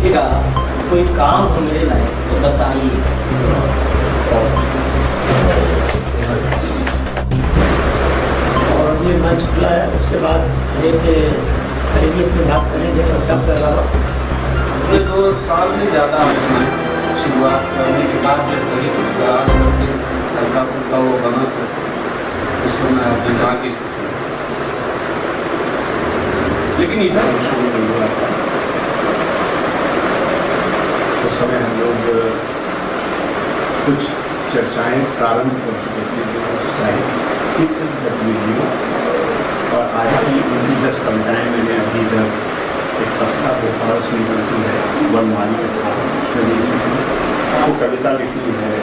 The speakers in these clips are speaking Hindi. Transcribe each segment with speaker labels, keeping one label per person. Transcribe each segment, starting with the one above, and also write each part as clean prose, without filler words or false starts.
Speaker 1: व्यक्ति का कोई काम हो मेरे लायक तो बताइए।
Speaker 2: और अभी मंच खुला है, उसके बाद करीबी अपनी बात करेंगे कविता के अलावा।
Speaker 3: हमने 2 साल से ज़्यादा शुरुआत करने के बाद जब कहीं कुछ प्रयास करके हल्का फुल्का वो बना तो उस समय अपने जहाँ की स्थिति लेकिन इधर शुरू कर हुआ था।
Speaker 4: उस समय हम लोग कुछ चर्चाएं प्रारंभ कर चुके थे जो साहित्यिक गतिविधियों, और आज की उनकी 10 कविताएं मैंने अभी तक एक कविता भोपाल से निकलती है वनमाली कथा, उसमें लिखी थी। वो कविता लिखी है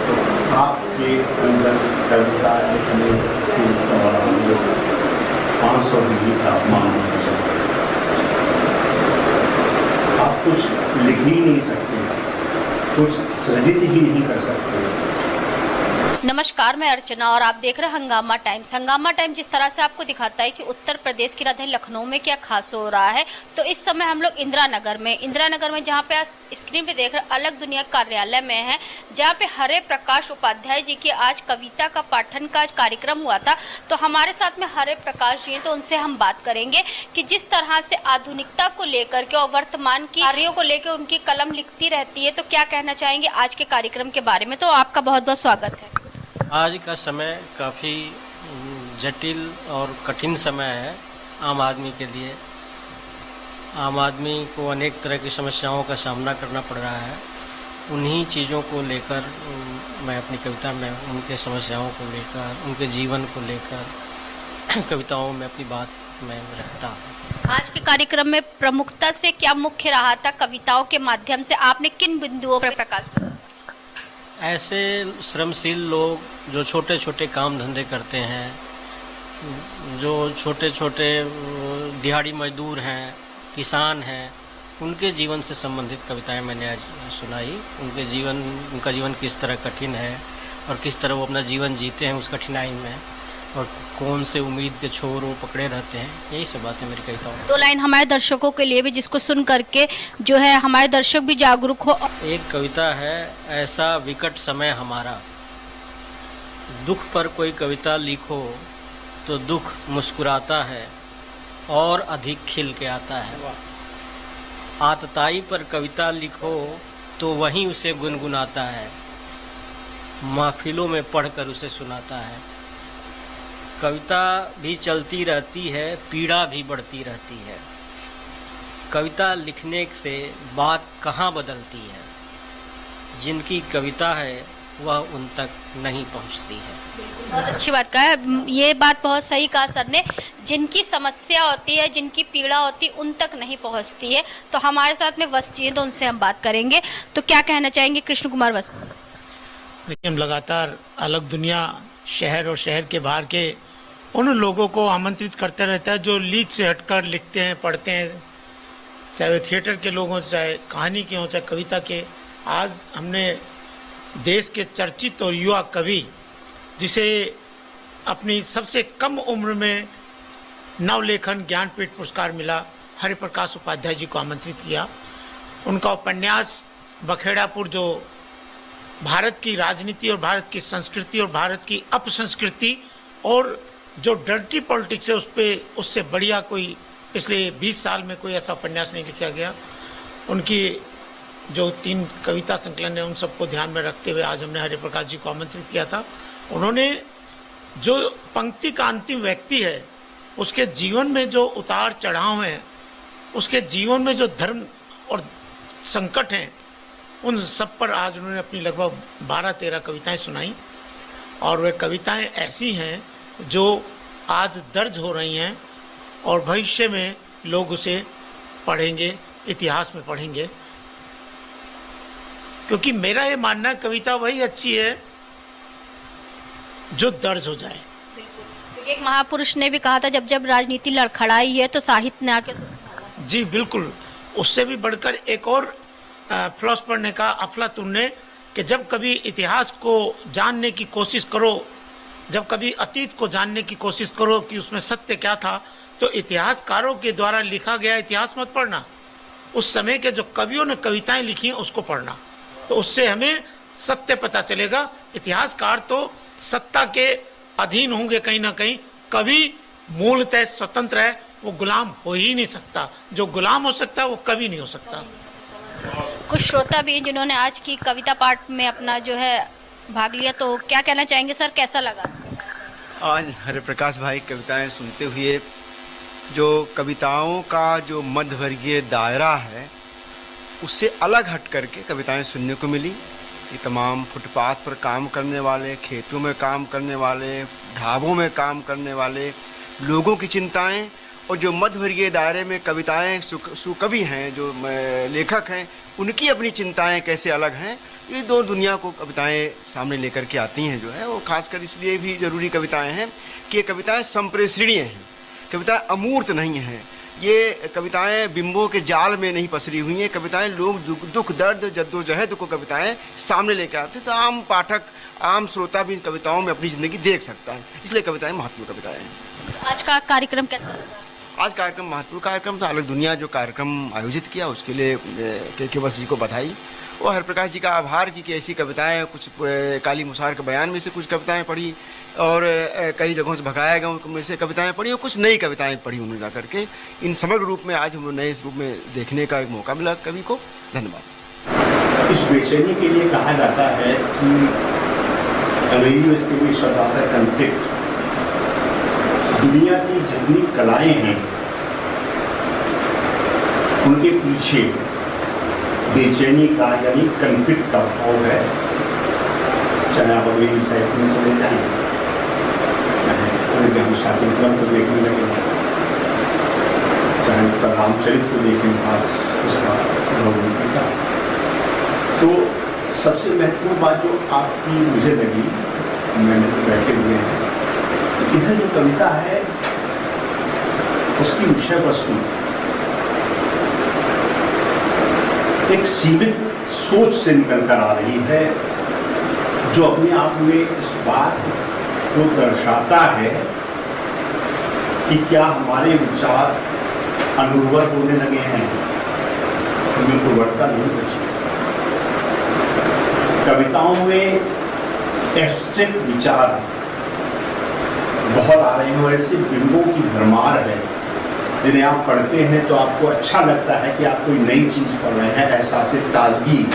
Speaker 4: तो आपके अंदर कविता लिखने के दौरान 500 डिग्री तापमान होना चाहिए। आप कुछ लिख ही नहीं सकते, कुछ सृजित ही नहीं कर सकते।
Speaker 5: नमस्कार, मैं अर्चना और आप देख रहे हैं हंगामा टाइम्स। हंगामा टाइम्स जिस तरह से आपको दिखाता है कि उत्तर प्रदेश की राजधानी लखनऊ में क्या खास हो रहा है, तो इस समय हम लोग इंदिरा नगर में जहां पे आज स्क्रीन पे देख रहे अलग दुनिया कार्यालय में है, जहां पे हरे प्रकाश उपाध्याय जी की आज कविता का पाठन का कार्यक्रम हुआ था। तो हमारे साथ में हरे प्रकाश जी, तो उनसे हम बात करेंगे कि जिस तरह से आधुनिकता को लेकर के और वर्तमान की कार्यों को लेकर उनकी कलम लिखती रहती है, तो क्या कहना चाहेंगे आज के कार्यक्रम के बारे में। तो आपका बहुत बहुत स्वागत है।
Speaker 6: आज का समय काफ़ी जटिल और कठिन समय है आम आदमी के लिए। आम आदमी को अनेक तरह की समस्याओं का सामना करना पड़ रहा है। उन्हीं चीज़ों को लेकर मैं अपनी कविता में उनके समस्याओं को लेकर, उनके जीवन को लेकर कविताओं में अपनी बात मैं रखता हूँ।
Speaker 5: आज के कार्यक्रम में प्रमुखता से क्या मुख्य रहा था? कविताओं के माध्यम से आपने किन बिंदुओं पर प्रकाश डाला?
Speaker 6: ऐसे श्रमशील लोग जो छोटे छोटे काम धंधे करते हैं, जो छोटे छोटे दिहाड़ी मजदूर हैं, किसान हैं, उनके जीवन से संबंधित कविताएं मैंने आज सुनाई। उनका जीवन किस तरह कठिन है और किस तरह वो अपना जीवन जीते हैं उस कठिनाई में, और कौन से उम्मीद के छोर वो पकड़े रहते हैं। यही सब बातें मेरी कविताओं में।
Speaker 5: 2 लाइन हमारे दर्शकों के लिए भी, जिसको सुन करके जो है हमारे दर्शक भी जागरूक हो।
Speaker 6: एक कविता है, ऐसा विकट समय हमारा, दुख पर कोई कविता लिखो तो दुख मुस्कुराता है और अधिक खिल के आता है। आतताई पर कविता लिखो तो वहीं उसे गुनगुनाता है, महफिलों में पढ़कर उसे सुनाता है। कविता भी चलती रहती है, पीड़ा भी बढ़ती रहती है। कविता लिखने से बात कहाँ बदलती है, जिनकी कविता है वह उन तक नहीं पहुँचती है।
Speaker 5: बहुत अच्छी बात कहा है, ये बात बहुत सही कहा सर ने। जिनकी समस्या होती है, जिनकी पीड़ा होती है, उन तक नहीं पहुँचती है। तो हमारे साथ में वस्त जी हैं, तो उनसे हम बात करेंगे। तो क्या कहना चाहेंगे कृष्ण कुमार वस्त?
Speaker 2: देखिए, हम लगातार अलग दुनिया, शहर और शहर के बाहर के उन लोगों को आमंत्रित करते रहता है जो लीक से हटकर लिखते हैं, पढ़ते हैं, चाहे वे थिएटर के लोग हों, चाहे कहानी के हों, चाहे कविता के। आज हमने देश के चर्चित और युवा कवि, जिसे अपनी सबसे कम उम्र में नवलेखन ज्ञानपीठ पुरस्कार मिला, हरि प्रकाश उपाध्याय जी को आमंत्रित किया। उनका उपन्यास बखेड़ापुर, जो भारत की राजनीति और भारत की संस्कृति और भारत की अपसंस्कृति और जो डर्टी पॉलिटिक्स है उससे बढ़िया कोई पिछले 20 साल में कोई ऐसा उपन्यास नहीं लिखा गया। उनकी जो 3 कविता संकलन है, उन सबको ध्यान में रखते हुए आज हमने हरि प्रकाश जी को आमंत्रित किया था। उन्होंने जो पंक्ति का अंतिम व्यक्ति है, उसके जीवन में जो उतार चढ़ाव हैं, उसके जीवन में जो धर्म और संकट हैं, उन सब पर आज उन्होंने अपनी लगभग 12-13 कविताएं सुनाई। और वे कविताएं ऐसी हैं जो आज दर्ज हो रही हैं और भविष्य में लोग उसे पढ़ेंगे, इतिहास में पढ़ेंगे। क्योंकि मेरा ये मानना है, कविता वही अच्छी है जो दर्ज हो जाए।
Speaker 5: एक महापुरुष ने भी कहा था, जब जब राजनीति लड़खड़ाई है तो साहित्य ने आके।
Speaker 2: जी बिल्कुल, उससे भी बढ़कर एक और फिलॉसफर ने कहा, अफलातून ने, कि जब कभी इतिहास को जानने की कोशिश करो, जब कभी अतीत को जानने की कोशिश करो कि उसमें सत्य क्या था, तो इतिहासकारों के द्वारा लिखा गया इतिहास मत पढ़ना, उस समय के जो कवियों ने कविताएं लिखी हैं उसको पढ़ना, तो उससे हमें सत्य पता चलेगा। इतिहासकार तो सत्ता के अधीन होंगे कहीं ना कहीं, कवि मूलतः स्वतंत्र है, वो गुलाम हो ही नहीं सकता। जो गुलाम हो सकता है वो कवि नहीं हो सकता।
Speaker 5: कुछ श्रोता भी हैं जिन्होंने आज की कविता पाठ में अपना जो है भाग लिया, तो क्या कहना चाहेंगे सर, कैसा लगा?
Speaker 7: आज हरिप्रकाश भाई कविताएं सुनते हुए जो कविताओं का जो मध्यवर्गीय दायरा है उससे अलग हट करके कविताएं सुनने को मिली। ये तमाम फुटपाथ पर काम करने वाले, खेतों में काम करने वाले, ढाबों में काम करने वाले लोगों की चिंताएं, और जो मध्यवर्गीय दायरे में कविताएं सुकवि हैं, जो लेखक हैं, उनकी अपनी चिंताएं कैसे अलग हैं। ये दो दुनिया को कविताएं सामने लेकर के आती हैं, जो है वो खासकर इसलिए भी ज़रूरी कविताएं हैं कि ये कविताएं संप्रेषणीय हैं, कविताएं अमूर्त नहीं हैं। ये कविताएं बिंबों के जाल में नहीं पसरी हुई हैं। कविताएं लोग दुख दर्द जद्दोजहद को कविताएं सामने लेकर आते हैं, तो आम पाठक, आम श्रोता भी इन कविताओं में अपनी ज़िंदगी देख सकता है, इसलिए कविताएं महत्वपूर्ण कविताएं हैं।
Speaker 5: आज का कार्यक्रम कैसा लगा?
Speaker 7: आज कार्यक्रम महत्वपूर्ण कार्यक्रम था। अलग दुनिया जो कार्यक्रम आयोजित किया उसके लिए के बस जी को बधाई और हरिप्रकाश जी का आभार कि ऐसी कविताएं, कुछ काली मुसार के बयान में से कुछ कविताएं पढ़ी और कई जगहों से भगाया गया उनमें से कविताएं पढ़ी और कुछ नई कविताएं पढ़ी उन्होंने जा करके। इन समग्र रूप में आज हम नए रूप में देखने का एक मौका मिला कवि को। धन्यवाद।
Speaker 4: इस बेचैनी के लिए कहा जाता है कि अंग्रेजी में इसके लिए शब्द आता है कन्फ्लिक्ट। दुनिया की जितनी कलाएं हैं उनके पीछे बेचैनी का यानी कन्फ्लिक्ट का भाव है। चाहे आप अंग्रेजी साहित्य में चले जाएं, चाहे हम शाकुंतलम को देखने लगे, चाहे उत्तर रामचरित को देखें, खास उसका भगवती का, तो सबसे महत्वपूर्ण बात जो आपकी मुझे लगी, मैंने तो बैठे हुए हैं, इधर जो कविता है उसकी विषय वस्तु एक सीमित सोच से निकल कर आ रही है, जो अपने आप में इस बात को दर्शाता है कि क्या हमारे विचार अनुर्वर होने लगे हैं, उनकी उर्वरता नहीं बची। कविताओं में एब्स्ट्रैक्ट विचार बहुत आ रहे हैं और ऐसे बिंबों की भरमार है जिन्हें आप पढ़ते हैं तो आपको अच्छा लगता है कि आप कोई नई चीज़ पढ़ रहे हैं, एहसास ताजगी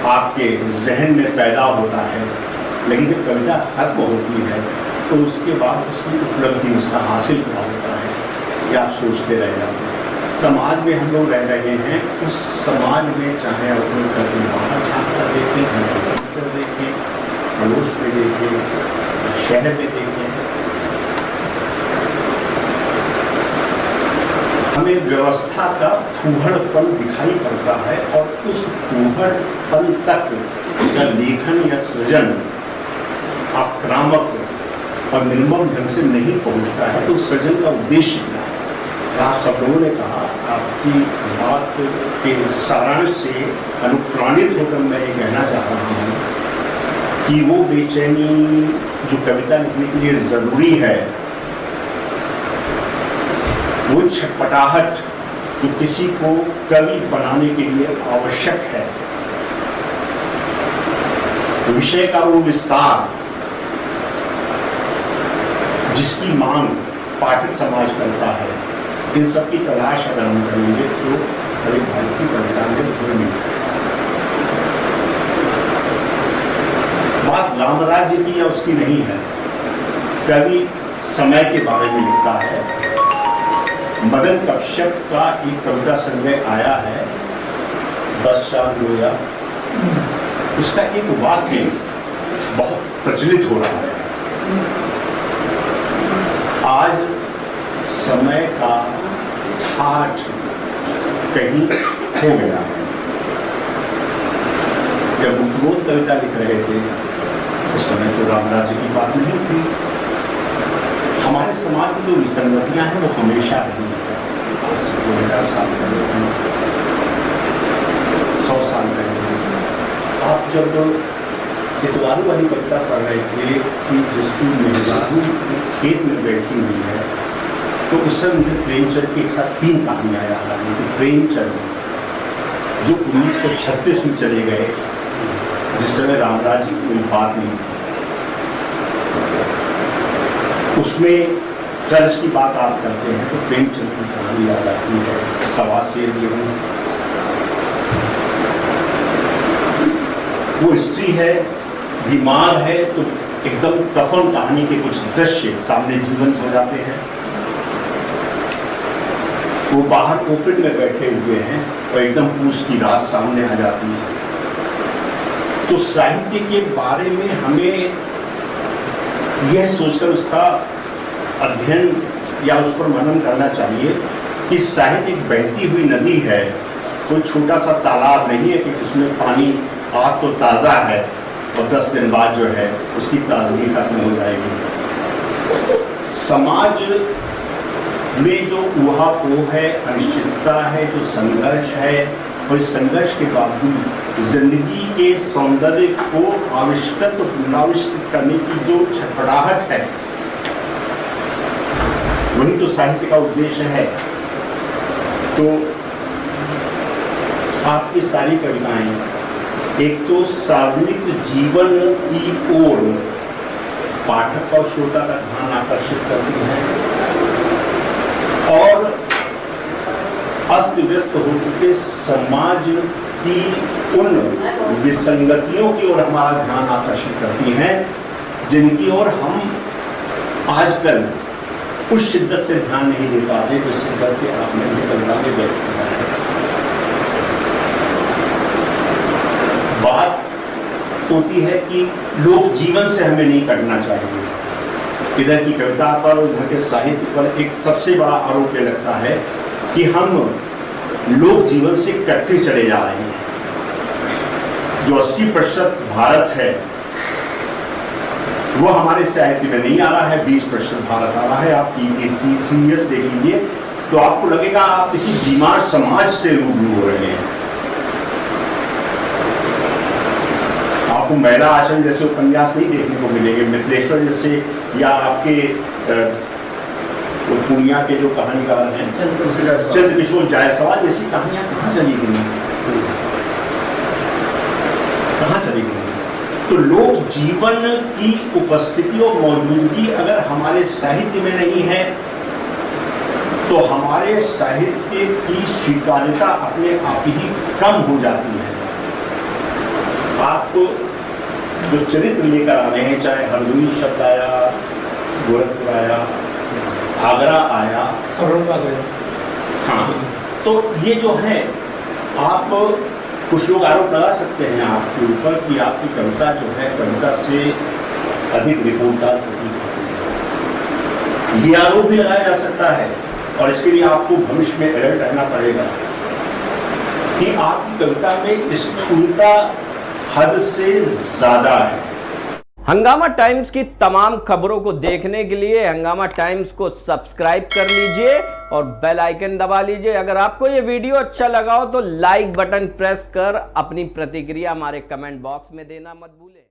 Speaker 4: आपके जहन में पैदा होता है। लेकिन जब कविता खत्म होती है तो उसके बाद उसकी उपलब्धि, उसका हासिल क्या होता है, ये आप सोचते रह जाते हैं। समाज में हम लोग रह रहे हैं, उस समाज में चाहे अपने घर में बाहर झाँक कर देखें, घर कर देखें, पड़ोस में देखें, शहर में देखें, हमें व्यवस्था का फूहड़पन दिखाई पड़ता है और उस फूहड़पन तक का लेखन या सृजन आक्रामक और निर्मम ढंग से नहीं पहुंचता है, तो सृजन का उद्देश्य क्या है? आप सब लोगों ने कहा, आपकी बात के सारांश से अनुप्राणित होकर मैं ये कहना चाह रहा हूँ कि वो बेचैनी जो कविता लिखने के लिए ज़रूरी है, वो छटपटाहट जो किसी को कवि बनाने के लिए आवश्यक है, विषय का वो विस्तार जिसकी मांग पाठक समाज करता है, इन सब की तलाश अगर हम करेंगे तो हर भारत की कविता में मिलती है। बात रामराज्य की या उसकी नहीं है, कवि समय के बारे में लिखता है। मदन कश्यप का एक कविता संग्रह आया है 10 साल रोया, उसका एक वाक्य बहुत प्रचलित हो रहा है, आज समय का ठाठ कहीं खो गया है। जब उपरोक्त कविता लिख रहे थे उस समय तो रामराज्य की बात नहीं थी। हमारे समाज की जो विसंगतियां हैं वो हमेशा रही है। 2000 साल पहले, 100 साल पहले आप जब इतवारू वाली कविता पढ़ रहे थे कि जिसकी मेहरारू खेत में बैठी हुई है, तो उस समय मुझे प्रेमचंद के एक साथ 3 कहानियाँ याद आ रही थी। प्रेमचंद जो 1936 में चले गए, जिस समय रामदास जी की कोई बात नहीं थी, उसमें कर्ज की बात आप करते हैं तो प्रेमचंद की कहानी याद आती है। सवा शेर गेहूं, वो स्त्री है, बीमार है, तो एकदम कफन कहानी के कुछ दृश्य सामने जीवंत हो जाते हैं। वो बाहर ओपन में बैठे हुए हैं और एकदम पूछ की रात सामने आ जाती है। तो साहित्य के बारे में हमें यह सोचकर उसका अध्ययन या उस पर मनन करना चाहिए कि साहित्य एक बहती हुई नदी है, कोई छोटा सा तालाब नहीं है कि उसमें पानी आज तो ताज़ा है और 10 दिन बाद जो है उसकी ताजगी खत्म हो जाएगी। समाज में जो ऊहापोह है, अनिश्चितता है, जो संघर्ष है, और इस संघर्ष के बावजूद जिंदगी के सौंदर्य को आविष्कृत और पुनराविष्कृत करने की जो छटपटाहट है, वही तो साहित्य का उद्देश्य है। तो आपकी सारी कविताएं एक तो सार्वजनिक जीवन की ओर पाठक और श्रोता का ध्यान आकर्षित करती हैं और अस्त व्यस्त हो चुके समाज की उन विसंगतियों की ओर हमारा ध्यान आकर्षित करती हैं, जिनकी ओर हम आजकल उस शिद्दत से ध्यान नहीं दे पाते जिस शिद्दत के आपने कविता में व्यक्त किया है। बात होती है कि लोक जीवन से हमें नहीं कटना चाहिए। इधर की कविता पर, उधर के साहित्य पर एक सबसे बड़ा आरोप ये लगता है कि हम लोक जीवन से कटते चले जा रहे हैं। जो 80% भारत है वो हमारे साहित्य में नहीं आ रहा है, 20% भारत आ रहा है। आप सीरियस देख लीजिए तो आपको लगेगा आप किसी बीमार समाज से रूबरू हो रहे हैं। आपको महिला आचरण जैसे उपन्यास नहीं देखने को मिलेंगे, मिथिलेश्वर जैसे, या आपके पूर्णिया के जो कहानीकार हैं चंद्रकिशोर जायसवाल जैसी कहानियां कहाँ चली गई, कहाँ चली गई? तो लोक जीवन की उपस्थिति और मौजूदगी अगर हमारे साहित्य में नहीं है तो हमारे साहित्य की स्वीकार्यता अपने आप ही कम हो जाती है। आपको जो चरित्र लेकर आ रहे हैं, चाहे हरदोई शब्द आया, गोरखपुर आया, आगरा आया, हाँ, तो ये जो है, आप कुछ लोग आरोप लगा सकते हैं आपके ऊपर कि आपकी कविता जो है कविता से अधिक रिपोर्टदार होती है। ये आरोप भी लगाया जा सकता है और इसके लिए आपको भविष्य में अलर्ट रहना पड़ेगा कि आपकी कविता में स्थूलता हद से ज्यादा है।
Speaker 8: हंगामा टाइम्स की तमाम खबरों को देखने के लिए हंगामा टाइम्स को सब्सक्राइब कर लीजिए और बेल आइकन दबा लीजिए। अगर आपको ये वीडियो अच्छा लगा हो तो लाइक बटन प्रेस कर अपनी प्रतिक्रिया हमारे कमेंट बॉक्स में देना मत भूलें।